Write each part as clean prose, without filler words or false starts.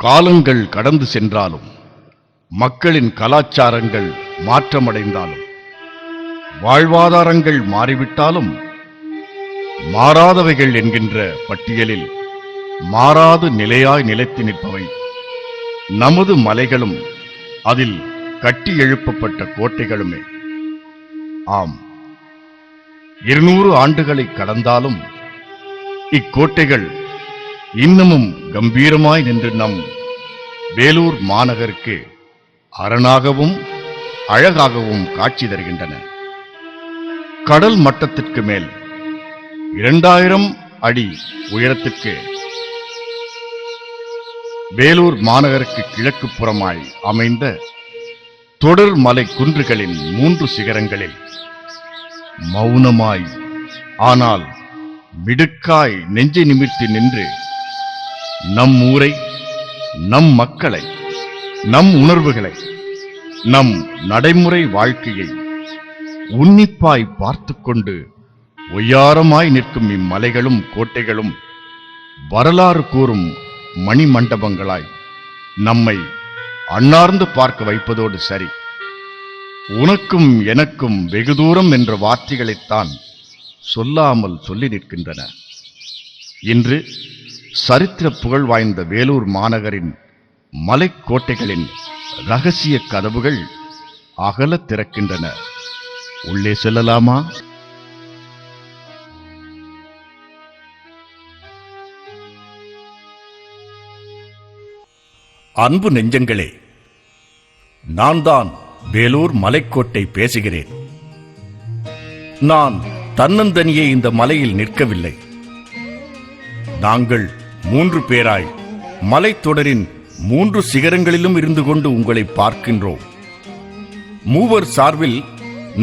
காலங்கள் கடந்து சென்றாலும் மக்களின் கலாச்சாரங்கள் மாற்றமடைந்தாலும் வாழ்வாதாரங்கள் மாறிவிட்டாலும் மாறாதவைகள் என்கின்ற பட்டியலில் மாறாது நிலையாய் நிலைத்து நிற்பவை நமது மலைகளும் அதில் கட்டி எழுப்பப்பட்ட கோட்டைகளுமே. ஆம், 200 ஆண்டுகளை கடந்தாலும் இக்கோட்டைகள் இன்னமும் கம்பீரமாய் நின்று நம் வேலூர் மாநகருக்கு அரணாகவும் அழகாகவும் காட்சி தருகின்றன. கடல் மட்டத்திற்கு மேல் 2000 அடி உயரத்திற்கு வேலூர் மாநகருக்கு கிழக்கு புறமாய் அமைந்த தொடர் மலை குன்றுகளின் 3 சிகரங்களில் மௌனமாய் ஆனால் மிடுக்காய் நெஞ்சை நிமிர்த்தி நின்று நம் ஊரை, நம் மக்களை, நம் உணர்வுகளை, நம் நடைமுறை வாழ்க்கையை உன்னிப்பாய் பார்த்து கொண்டு ஒய்யாரமாய் நிற்கும் இம்மலைகளும் கோட்டைகளும் வரலாறு கூறும் மணிமண்டபங்களாய் நம்மை அண்ணார்ந்து பார்க்க வைப்பதோடு சரி, உனக்கும் எனக்கும் வெகு தூரம் என்ற வார்த்தைகளைத்தான் சொல்லாமல் சொல்லி நிற்கின்றன. இன்று சரித்திர புகழ் வாய்ந்த வேலூர் மாநகரின் மலைக்கோட்டைகளின் ரகசிய கதவுகள் அகல திறக்கின்றன. உள்ளே செல்லலாமா? அன்பு நெஞ்சங்களே, நான் தான் வேலூர் மலைக்கோட்டை பேசுகிறேன். நான் தன்னந்தனியே இந்த மலையில் நிற்கவில்லை. நாங்கள் 3 பேராய் மலைத்தொடரின் 3 சிகரங்களிலும் இருந்து கொண்டு உங்களை பார்க்கின்றோம். மூவர் சார்பில்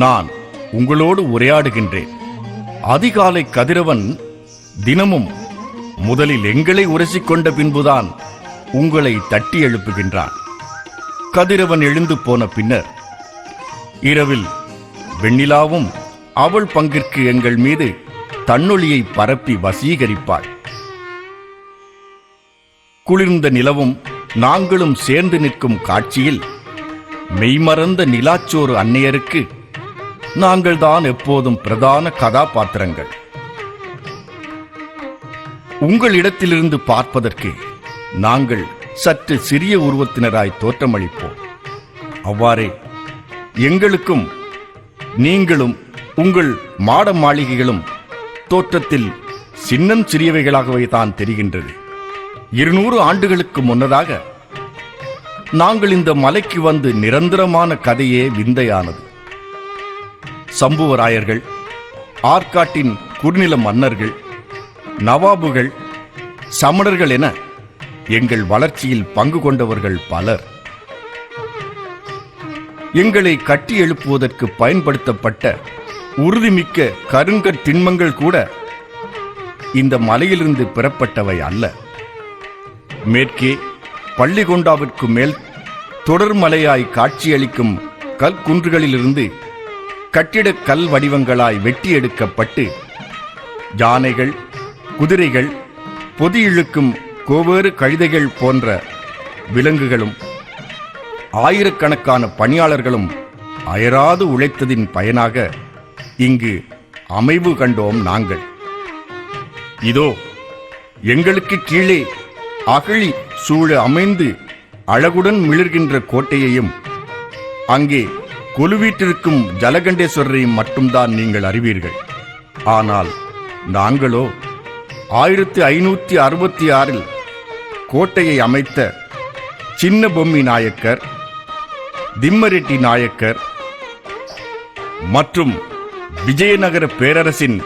நான் உங்களோடு உரையாடுகின்றேன். அதிகாலை கதிரவன் தினமும் முதலில் எங்களை உரசிக்கொண்ட பின்புதான் உங்களை தட்டி எழுப்புகின்றான். கதிரவன் எழுந்து போன பின்னர் இரவில் வெண்ணிலாவும் அவள் பங்கிற்கு எங்கள் மீது தன்னொளியை பரப்பி வசீகரிப்பாள். குளிர்ந்த நிலவும் நாங்களும் சேர்ந்து நிற்கும் காட்சியில் மெய்மறந்த நிலாச்சோறு அன்னையருக்கு நாங்கள்தான் எப்போதும் பிரதான கதாபாத்திரங்கள். உங்களிடத்திலிருந்து பார்ப்பதற்கு நாங்கள் சற்று சிறிய உருவத்தினராய் தோற்றமளிப்போம். அவ்வாறே எங்களுக்கும் நீங்களும் உங்கள் மாட மாளிகைகளும் தோற்றத்தில் சின்னம் சிறியவைகளாகவே தான் தெரிகின்றது. 200 ஆண்டுகளுக்கு முன்னதாக நாங்கள் இந்த மலைக்கு வந்து நிரந்தரமான கதையே விந்தையானது. சம்புவராயர்கள், ஆற்காட்டின் குறுநில மன்னர்கள், நவாபுகள், சமணர்கள் என எங்கள் வளர்ச்சியில் பங்கு கொண்டவர்கள் பலர். எங்களை கட்டி எழுப்புவதற்கு பயன்படுத்தப்பட்ட உறுதிமிக்க கருங்கற் திண்மங்கள் கூட இந்த மலையிலிருந்து பெறப்பட்டவை அல்ல. மேற்கே பள்ளிகொண்டாவிற்கு மேல் தொடர்மலையாய் காட்சியளிக்கும் கல்குன்றுகளிலிருந்து கட்டிடக் கல் வடிவங்களாய் வெட்டி எடுக்கப்பட்டு யானைகள், குதிரைகள், பொதி இழுக்கும் கோவேறு கழுதைகள் போன்ற விலங்குகளும் ஆயிரக்கணக்கான பணியாளர்களும் அயராது உழைத்ததின் பயனாக இங்கு அமைவு கண்டோம் நாங்கள். இதோ எங்களுக்கு கீழே அகழி சூழ அமைந்து அழகுடன் மிளிர்கின்ற கோட்டையையும் அங்கே கொலுவீட்டிருக்கும் ஜலகண்டேஸ்வரரையும் மட்டும்தான் நீங்கள் அறிவீர்கள். ஆனால் நாங்களோ 1566 கோட்டையை அமைத்த சின்ன பொம்மி நாயக்கர், திம்மரெட்டி நாயக்கர் மற்றும் விஜயநகர பேரரசின்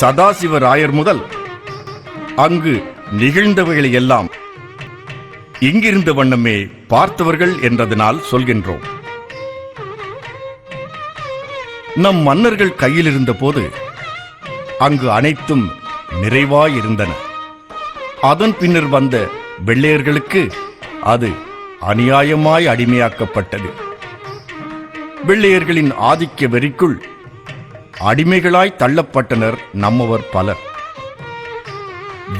சதாசிவராயர் முதல் அங்கு நிகழ்ந்தவைகளை எல்லாம் இங்கிருந்த வண்ணமே பார்த்தவர்கள் என்றதனால் சொல்கின்றோம். நம் மன்னர்கள் கையில் இருந்த போது அங்கு அனைத்தும் நிறைவாயிருந்தன. அதன் பின்னர் வந்த வெள்ளையர்களுக்கு அது அநியாயமாய் அடிமையாக்கப்பட்டது. வெள்ளையர்களின் ஆதிக்க வெறிக்குள் அடிமைகளாய் தள்ளப்பட்டனர் நம்மவர் பலர்.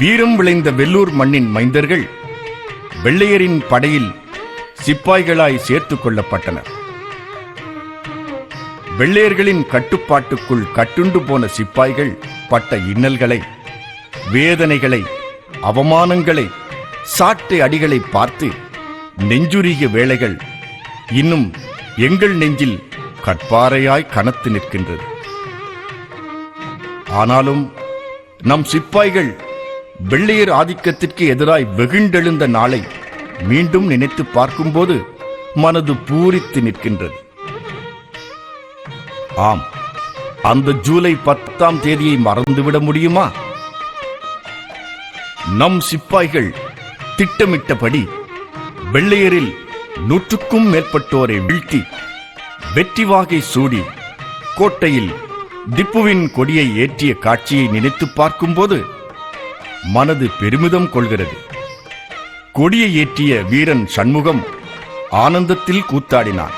வீரம் விளைந்த வெள்ளூர் மண்ணின் மைந்தர்கள் வெள்ளையரின் படையில் சிப்பாய்களாய் சேர்த்துக் கொள்ளப்பட்டனர். வெள்ளையர்களின் கட்டுப்பாட்டுக்குள் கட்டுண்டு போன சிப்பாய்கள் பட்ட இன்னல்களை, வேதனைகளை, அவமானங்களை, சாட்டை அடிகளை பார்த்து நெஞ்சுருகிய வேளைகள் இன்னும் எங்கள் நெஞ்சில் கற்பாறையாய் கனத்து நிற்கின்றது. ஆனாலும் நம் சிப்பாய்கள் வெள்ளையர் ஆதிக்கத்திற்கு எதிராய் வெகுண்டெழுந்த நாளை மீண்டும் நினைத்து பார்க்கும்போது மனது பூரித்து நிற்கின்றது. ஆம், அந்த ஜூலை 10ஆம் தேதியை மறந்துவிட முடியுமா? நம் சிப்பாய்கள் திட்டமிட்டபடி வெள்ளையரில் 100க்கும் மேற்பட்டோரை வீழ்த்தி வெற்றி வாகை சூடி கோட்டையில் திப்புவின் கொடியை ஏற்றிய காட்சியை நினைத்து பார்க்கும்போது மனது பெருமிதம் கொள்கிறது. கொடியை ஏற்றிய வீரன் சண்முகம் ஆனந்தத்தில் கூத்தாடினான்.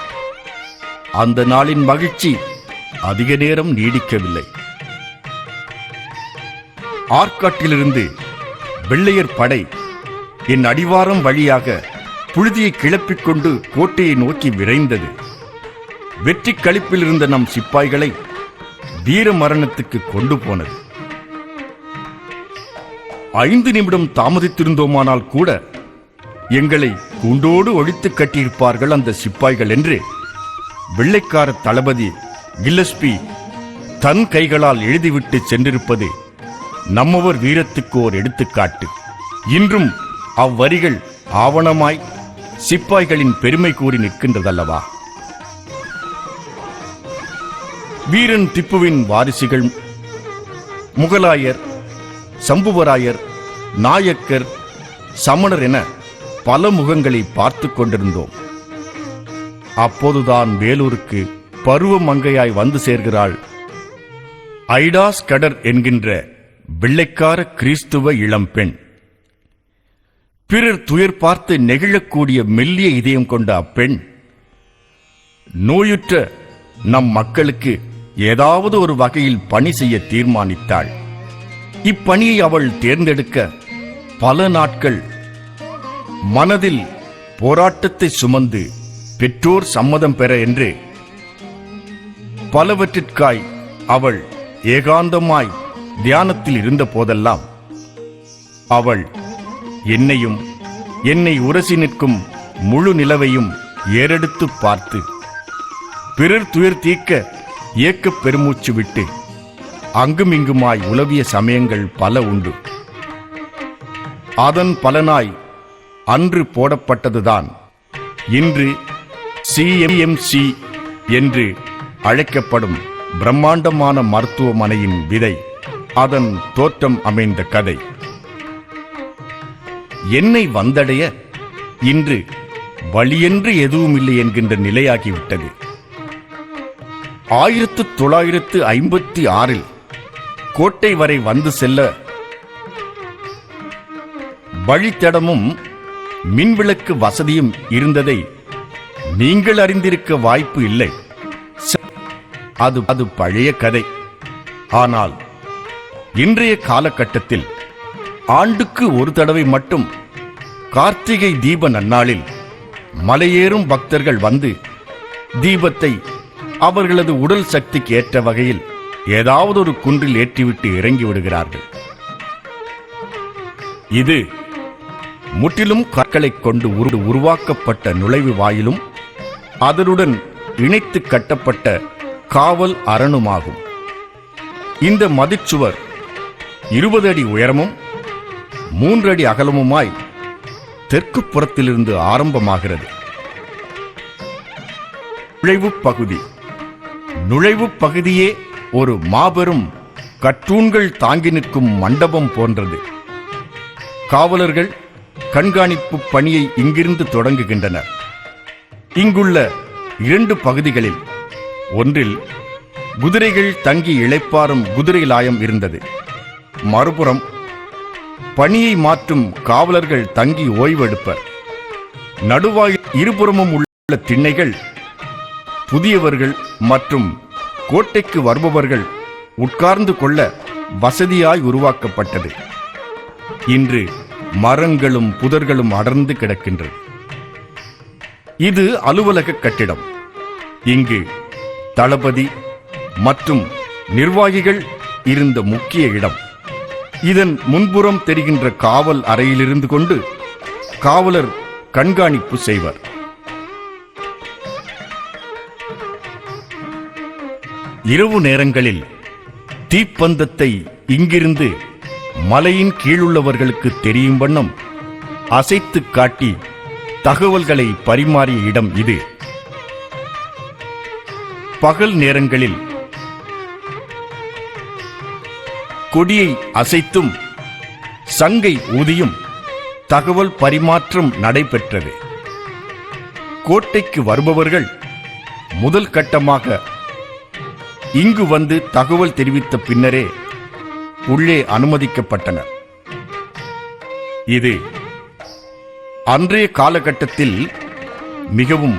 அந்த நாளின் மகிழ்ச்சி அதிக நேரம் நீடிக்கவில்லை. ஆற்காட்டிலிருந்து வெள்ளையர் படை என் அடிவாரம் வழியாக புழுதியை கிளப்பிக் கொண்டு கோட்டையை நோக்கி விரைந்தது. வெற்றி களிப்பில் இருந்த நம் சிப்பாய்களை வீர மரணத்துக்கு கொண்டு போனது. 5 நிமிடம் தாமதித்திருந்தோமானால் கூட எங்களை கூண்டோடு ஒழித்து கட்டியிருப்பார்கள் அந்த சிப்பாய்கள் என்று வெள்ளைக்கார தளபதி கில்லஸ்பி தன் கைகளால் எழுதிவிட்டு சென்றிருப்பது நம்மவர் வீரத்துக்கு ஓர் எடுத்துக்காட்டு. இன்றும் அவ்வரிகள் ஆவணமாய் சிப்பாய்களின் பெருமை கூறி நிற்கின்றதல்லவா? வீரன் திப்புவின் வாரிசுகள் முகலாயர், சம்புவராயர், நாயக்கர், சமணர் என பல முகங்களை பார்த்து கொண்டிருந்தோம். அப்போதுதான் வேலூருக்கு பருவ மங்கையாய் வந்து சேர்கிறாள் ஐடாஸ் கடர் என்கின்ற வெள்ளைக்கார கிறிஸ்துவ இளம்பெண். பிறர் துயர் பார்த்து நெகிழக்கூடிய மெல்லிய இதயம் கொண்ட அப்பெண் நோயுற்ற நம் மக்களுக்கு ஏதாவது ஒரு வகையில் பணி செய்ய தீர்மானித்தாள். இப்பணியை அவள் தேர்ந்தெடுக்க பல நாட்கள் மனதில் போராட்டத்தை சுமந்து பெற்றோர் சம்மதம் பெற என்று பலவற்றிற்காய் அவள் ஏகாந்தமாய் தியானத்தில் இருந்த போதெல்லாம் அவள் என்னையும் என்னை உரசி நிற்கும் முழு நிலவையும் ஏறெடுத்து பார்த்து பிறர் துயர் தீர்க்க ஏக்கப் பெருமூச்சு விட்டு அங்குமிங்குமாய் உலவிய சமயங்கள் பல உண்டு. அதன் பலனாய் அன்று போடப்பட்டதுதான் இன்று சிஎம்சி என்று அழைக்கப்படும் பிரம்மாண்டமான மருத்துவமனையின் விதை, அதன் தோற்றம் அமைந்த கதை. என்னை வந்தடைய இன்று வழியென்று எதுவுமில்லை என்கின்ற நிலையாகிவிட்டது. 1956 கோட்டை வரை வந்து செல்ல வழித்தடமும் மின்விளக்கு வசதியும் இருந்ததை நீங்கள் அறிந்திருக்க வாய்ப்பு இல்லை. அது பழைய கதை. ஆனால் இன்றைய காலகட்டத்தில் ஆண்டுக்கு ஒரு தடவை மட்டும் கார்த்திகை தீப நன்னாளில் மலையேறும் பக்தர்கள் வந்து தீபத்தை அவர்களது உடல் சக்திக்கு ஏற்ற வகையில் ஏதாவது ஒரு குன்றில் ஏற்றிவிட்டு இறங்கி விடுகிறார்கள். இது முற்றிலும் கற்களைக் கொண்டு உருவாக்கப்பட்ட நுழைவு வாயிலும் அதனுடன் இணைத்து கட்டப்பட்ட காவல் அரணுமாகும். இந்த மதிச்சுவர் 20 அடி உயரமும் 3 அடி அகலமுமாய் தெற்கு புறத்திலிருந்து ஆரம்பமாகிறது. நுழைவு பகுதியே ஒரு மாபெரும் கட்டூன்கள் தாங்கி நிற்கும் மண்டபம் போன்றது. காவலர்கள் கண்காணிப்பு பணியை இங்கிருந்து தொடங்குகின்றனர். இங்குள்ள 2 பகுதிகளில் ஒன்றில் குதிரைகள் தங்கி இளைப்பாறும் குதிரை லாயம் இருந்தது. மறுபுறம் பணியை மாற்றும் காவலர்கள் தங்கி ஓய்வெடுப்பர். நடுவாயில் இருபுறமும் உள்ள திண்ணைகள் புதியவர்கள் மற்றும் கோட்டைக்கு வருபவர்கள் உட்கார்ந்து கொள்ள வசதியாய் உருவாக்கப்பட்டது. இன்று மரங்களும் புதர்களும் அடர்ந்து கிடக்கின்றது. இது அலுவலக கட்டிடம். இங்கு தளபதி மற்றும் நிர்வாகிகள் இருந்த முக்கிய இடம். இதன் முன்புறம் தெரிகின்ற காவல் அறையிலிருந்து கொண்டு காவலர் கண்காணிப்பு செய்வர். இரவு நேரங்களில் தீப்பந்தத்தை இங்கிருந்து மலையின் கீழுள்ளவர்களுக்கு தெரியும் வண்ணம் அசைத்து காட்டி தகவல்களை பரிமாறிய இடம் இது. பகல் நேரங்களில் கொடியை அசைத்தும் சங்கை ஊதியும் தகவல் பரிமாற்றம் நடைபெற்றது. கோட்டைக்கு வருபவர்கள் முதல் கட்டமாக இங்கு வந்து தகவல் தெரிவித்த பின்னரே உள்ளே அனுமதிக்கப்பட்டனர். இது அன்றைய காலகட்டத்தில் மிகவும்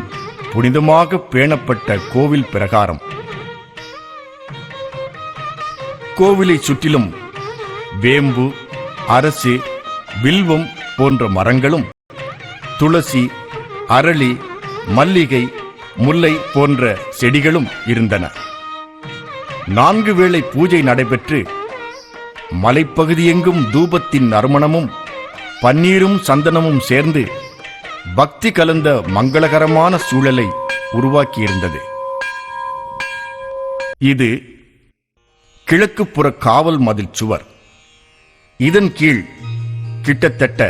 புனிதமாக பேணப்பட்ட கோவில் பிரகாரம். கோவிலை சுற்றிலும் வேம்பு, அரசு, வில்வம் போன்ற மரங்களும், துளசி, அரளி, மல்லிகை, முல்லை போன்ற செடிகளும் இருந்தன. 4 வேளை பூஜை நடைபெற்று மலைப்பகுதியெங்கும் தூபத்தின் நறுமணமும் பன்னீரும் சந்தனமும் சேர்ந்து பக்தி கலந்த மங்களகரமான சூழலை உருவாக்கியிருந்தது. இது கிழக்குப்புற காவல் மதில் சுவர். இதன் கீழ் கிட்டத்தட்ட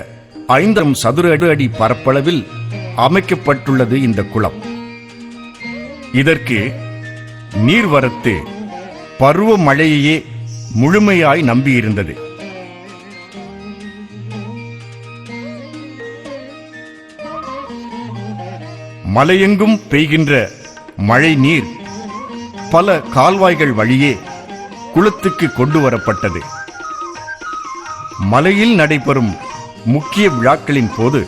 5 சதுர அடி பரப்பளவில் அமைக்கப்பட்டுள்ளது இந்த குளம். இதற்கு நீர்வரத்து பருவமழையையே முழுமையாய் நம்பியிருந்தது. மலையெங்கும் பெய்கின்ற மழை நீர் பல கால்வாய்கள் வழியே குளத்துக்கு கொண்டு வரப்பட்டது. மலையில் நடைபெறும் முக்கிய விழாக்களின் போது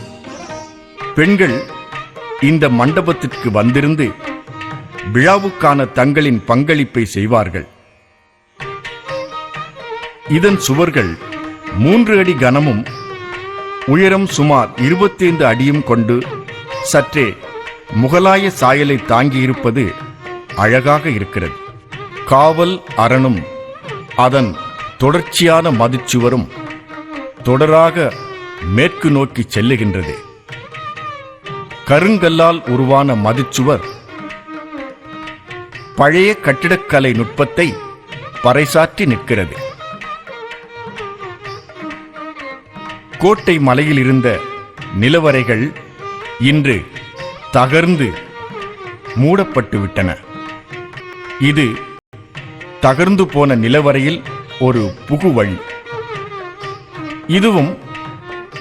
பெண்கள் இந்த மண்டபத்திற்கு வந்திருந்து விழாவுக்கான தங்களின் பங்களிப்பை செய்வார்கள். இதன் சுவர்கள் 3 அடி கனமும் உயரம் சுமார் 25 அடியும் கொண்டு சற்றே முகலாய சாயலை தாங்கியிருப்பது அழகாக இருக்கிறது. காவல் அரணும் அதன் தொடர்ச்சியான மதிச்சுவரும் தொடராக மேற்கு நோக்கி செல்லுகின்றது. கருங்கல்லால் உருவான மதிச்சுவர் பழைய கட்டிடக்கலை நுட்பத்தை பறைசாற்றி நிற்கிறது. கோட்டை மலையில் இருந்த நிலவறைகள் இன்று தகர்ந்து மூடப்பட்டு விட்டன. இது தகர்ந்து போன நிலவறையில் ஒரு புகுவழி. இதுவும்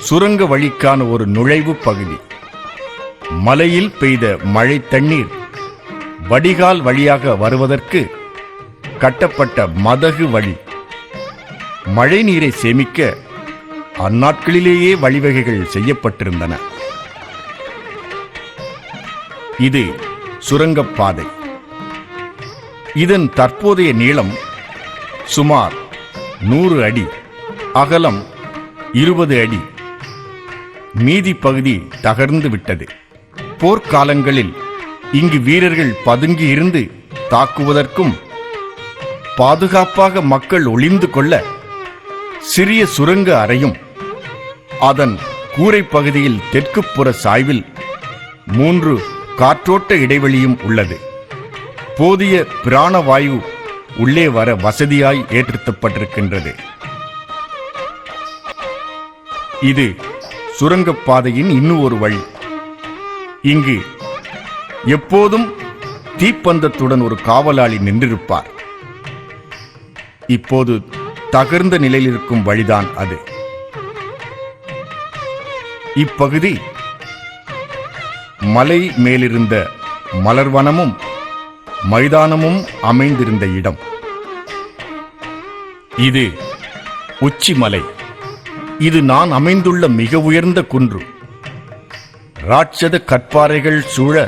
சுரங்க வழிக்கான ஒரு நுழைவு பகுதி. மலையில் பெய்த மழை தண்ணீர் வடிகால் வழியாக வருவதற்கு கட்டப்பட்ட மதகு வழி. மழை நீரை சேமிக்க அந்நாட்களிலேயே வழிவகைகள் செய்யப்பட்டிருந்தன. இது சுரங்கப்பாதை. இதன் தற்போதைய நீளம் சுமார் 100 அடி, அகலம் 20 அடி. மீதி பகுதி தகர்ந்து விட்டது. போர்க்காலங்களில் இங்கு வீரர்கள் பதுங்கி இருந்து தாக்குவதற்கும் பாதுகாப்பாக மக்கள் ஒளிந்து கொள்ள சிறிய சுரங்க அறையும் அதன் கூரை பகுதியில் தெற்குப்புற சாய்வில் 3 காற்றோட்ட இடைவெளியும் உள்ளது. போதிய பிராணவாயு உள்ளே வர வசதியாய் ஏற்படுத்தப்பட்டிருக்கின்றது. இது சுரங்கப்பாதையின் இன்னும் ஒரு வழி. இங்கு எப்போதும் தீப்பந்தத்துடன் ஒரு காவலாளி நின்றிருப்பார். இப்போது தகர்ந்த நிலையில் இருக்கும் வழிதான் அது. இப்பகுதி மலை மேலிருந்த மலர்வனமும் மைதானமும் அமைந்திருந்த இடம். இது உச்சிமலை. இது நான் அமைந்துள்ள மிக உயர்ந்த குன்று. ராட்சத கற்பாறைகள் சூழ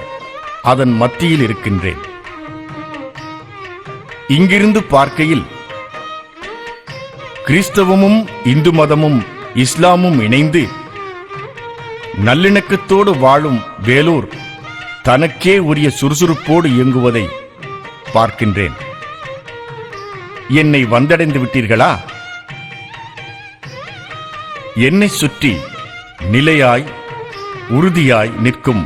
அதன் மத்தியில் இருக்கின்றேன். இங்கிருந்து பார்க்கையில் கிறிஸ்தவமும் இந்து மதமும் இஸ்லாமும் இணைந்து நல்லிணக்கத்தோடு வாழும் வேலூர் தனக்கே உரிய சுறுசுறுப்போடு இயங்குவதை பார்க்கின்றேன். என்னை வந்தடைந்து விட்டீர்களா? என்னை சுற்றி நிலையாய் உறுதியாய் நிற்கும்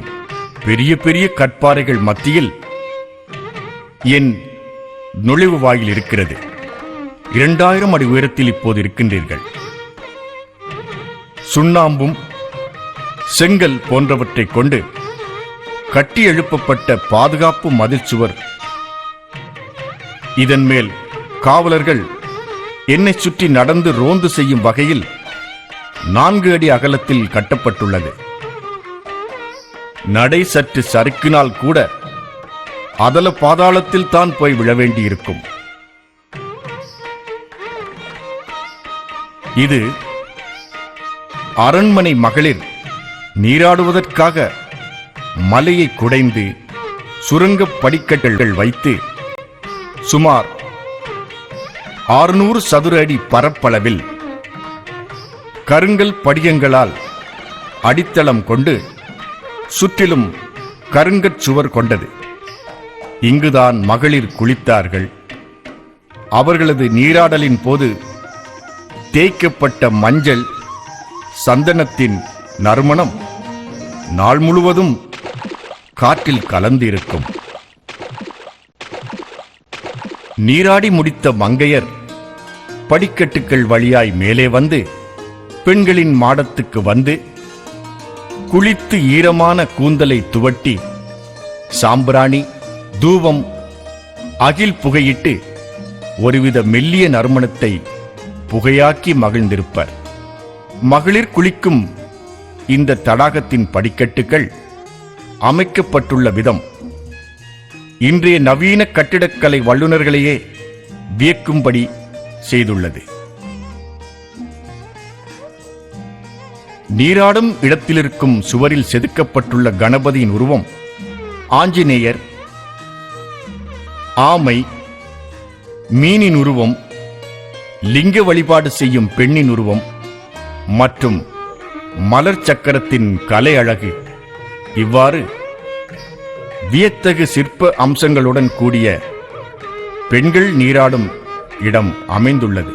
பெரிய பெரிய கற்பாறைகள் மத்தியில் என் நுழைவு வாயில் இருக்கிறது. 2000 அடி உயரத்தில் இப்போது இருக்கின்றீர்கள். சுண்ணாம்பும் செங்கல் போன்றவற்றைக் கொண்டு கட்டி எழுப்பப்பட்ட பாதுகாப்பு மதில் சுவர். இதன் மேல் காவலர்கள் என்னை சுற்றி நடந்து ரோந்து செய்யும் வகையில் 4 அடி அகலத்தில் கட்டப்பட்டுள்ளது. நடை சற்று சறுக்கினால் கூட அதல பாதாளத்தில் தான் போய் விழ வேண்டியிருக்கும். இது அரண்மனை மகளிர் நீராடுவதற்காக மலையை குடைந்து சுரங்கப் படிக்கட்டுகள் வைத்து சுமார் 600 சதுர அடி பரப்பளவில் கருங்கல் படிகங்களால் அடித்தளம் கொண்டு சுற்றிலும் கருங்கற் சுவர் கொண்டது. இங்குதான் மகளிர் குளித்தார்கள். அவர்களது நீராடலின் போது தேய்க்கப்பட்ட மஞ்சள் சந்தனத்தின் நறுமணம் நாள் முழுவதும் காற்றில் கலந்திருக்கும். நீராடி முடித்த மங்கையர் படிக்கட்டுகள் வழியாய் மேலே வந்து பெண்களின் மாடத்துக்கு வந்து குளித்து ஈரமான கூந்தலை துவட்டி சாம்பிராணி தூபம் அகில் புகையிட்டு ஒருவித மெல்லிய நறுமணத்தை புகையாக்கி மகிழ்ந்திருப்பர். மகளிர் குளிக்கும் இந்த தடாகத்தின் படிக்கட்டுகள் அமைக்கப்பட்டுள்ள விதம் இன்றைய நவீன கட்டிடக்கலை வல்லுநர்களையே வியக்கும்படி செய்துள்ளது. நீராடும் இடத்திலிருக்கும் சுவரில் செதுக்கப்பட்டுள்ள கணபதியின் உருவம் ஆஞ்சநேயர், ஆமை, மீனின் உருவம், லிங்க வழிபாடு செய்யும் பெண்ணின் உருவம் மற்றும் மலர் சக்கரத்தின் கலை அழகு இவ்வாறு வியத்தகு சிற்ப அம்சங்களுடன் கூடிய பெண்கள் நீராடும் இடம் அமைந்துள்ளது.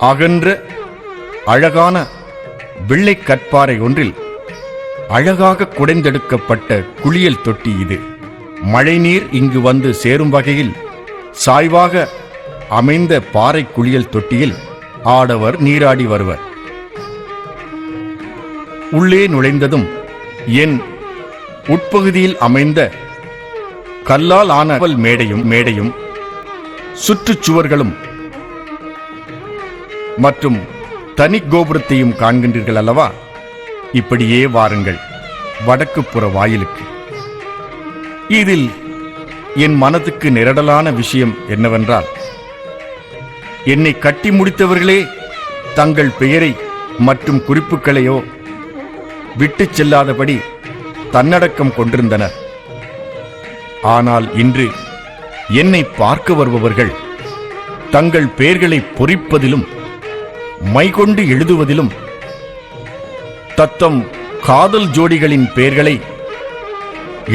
அகன்ற அழகான வெள்ளை கற்பாறை ஒன்றில் அழகாக குடைந்தெடுக்கப்பட்ட குளியல் தொட்டி இது. மழைநீர் இங்கு வந்து சேரும் வகையில் சாய்வாக அமைந்த பாறை குளியல் தொட்டியில் ஆடவர் நீராடி வருவர். உள்ளே நுழைந்ததும் என் உட்பகுதியில் அமைந்த கல்லால் ஆன மேடையும் சுற்றுச்சுவர்களும் மற்றும் தனி கோபுரத்தையும் காண்கின்றீர்கள் அல்லவா? இப்படியே வாருங்கள் வடக்கு புற வாயிலுக்கு. இதில் என் மனதுக்கு நிரடலான விஷயம் என்னவென்றால், என்னை கட்டி முடித்தவர்களே தங்கள் பெயரை மற்றும் குறிப்புகளையோ விட்டுச் செல்லாதபடி தன்னடக்கம் கொண்டிருந்தனர். ஆனால் இன்று என்னை பார்க்க வருபவர்கள் தங்கள் பெயர்களை பொறிப்பதிலும் மைகொண்டு எழுதுவதிலும் தத்தம் காதல் ஜோடிகளின் பெயர்களை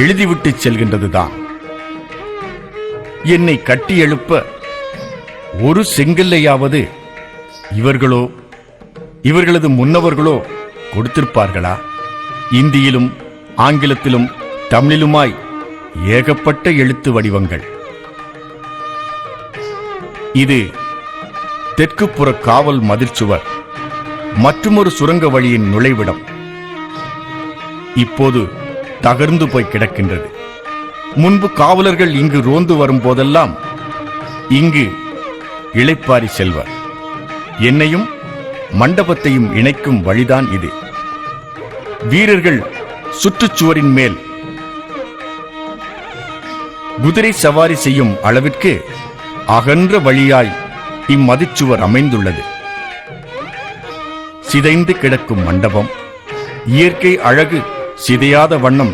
எழுதிவிட்டு செல்கின்றதுதான். என்னை கட்டி எழுப்ப ஒரு செங்கல்லையாவது இவர்களோ இவர்களது முன்னவர்களோ கொடுத்திருப்பார்களா? இந்தியிலும் ஆங்கிலத்திலும் தமிழிலுமாய் ஏகப்பட்ட எழுத்து வடிவங்கள். இது தெற்குப்புற காவல் மதிர்ச்சுவர், மற்றுமொரு சுரங்க வழியின் நுழைவிடம். இப்போது தகர்ந்து போய் கிடக்கின்றது. முன்பு காவலர்கள் இங்கு ரோந்து வரும் போதெல்லாம் இங்கு இளைப்பாரி செல்வர். என்னையும் மண்டபத்தையும் இணைக்கும் வழிதான் இது. வீரர்கள் சுற்றுச்சுவரின் மேல் குதிரை சவாரி செய்யும் அளவிற்கு அகன்ற வழியாய் இம்மதிச்சுவர் அமைந்துள்ளது. சிதைந்து கிடக்கும் மண்டபம், இயற்கை அழகு சிதையாத வண்ணம்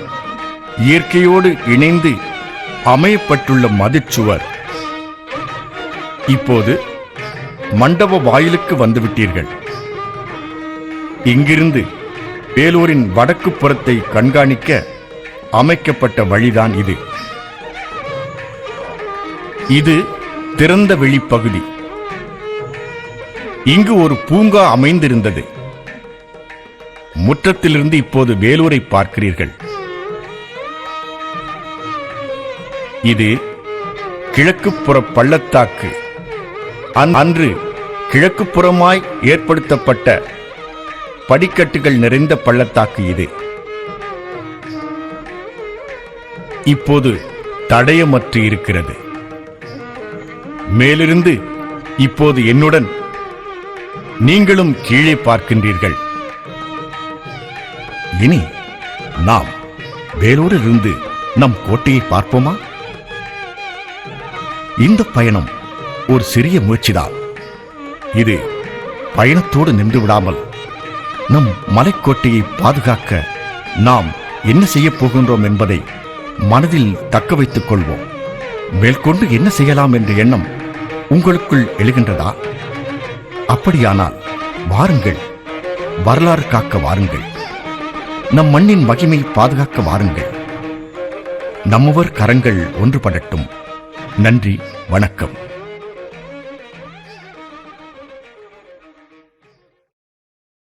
இயற்கையோடு இணைந்து அமையப்பட்டுள்ள மதிச்சுவர். இப்போது மண்டப வாயிலுக்கு வந்துவிட்டீர்கள். இங்கிருந்து வேலூரின் வடக்கு புறத்தை கண்காணிக்க அமைக்கப்பட்ட வழிதான் இது. இது திறந்த வெளிப்பகுதி. இங்கு ஒரு பூங்கா அமைந்திருந்தது. முற்றத்திலிருந்து இப்போது வேலூரை பார்க்கிறீர்கள். இது கிழக்குப்புற பள்ளத்தாக்கு. அன்று கிழக்குப்புறமாய் ஏற்படுத்தப்பட்ட படிக்கட்டுகள் நிறைந்த பள்ளத்தாக்கு இது. இப்போது தடயமற்று இருக்கிறது. மேலிருந்து இப்போது என்னுடன் நீங்களும் கீழே பார்க்கின்றீர்கள். இனி நாம் வேலூரிலிருந்து நம் கோட்டையை பார்ப்போமா? இந்த பயணம் ஒரு சிறிய முயற்சிதான். இது பயணத்தோடு நின்று விடாமல் நம் மலைக்கோட்டையை பாதுகாக்க நாம் என்ன செய்யப் போகின்றோம் என்பதை மனதில் தக்க வைத்துக் கொள்வோம். மேற்கொண்டு என்ன செய்யலாம் என்ற எண்ணம் உங்களுக்குள் எழுகின்றதா? அப்படியானால் வாருங்கள், வரலாறு காக்க வாருங்கள், நம் மண்ணின் மகிமை பாதுகாக்க வாருங்கள். நம்மவர் கரங்கள் ஒன்றுபடட்டும். நன்றி, வணக்கம்.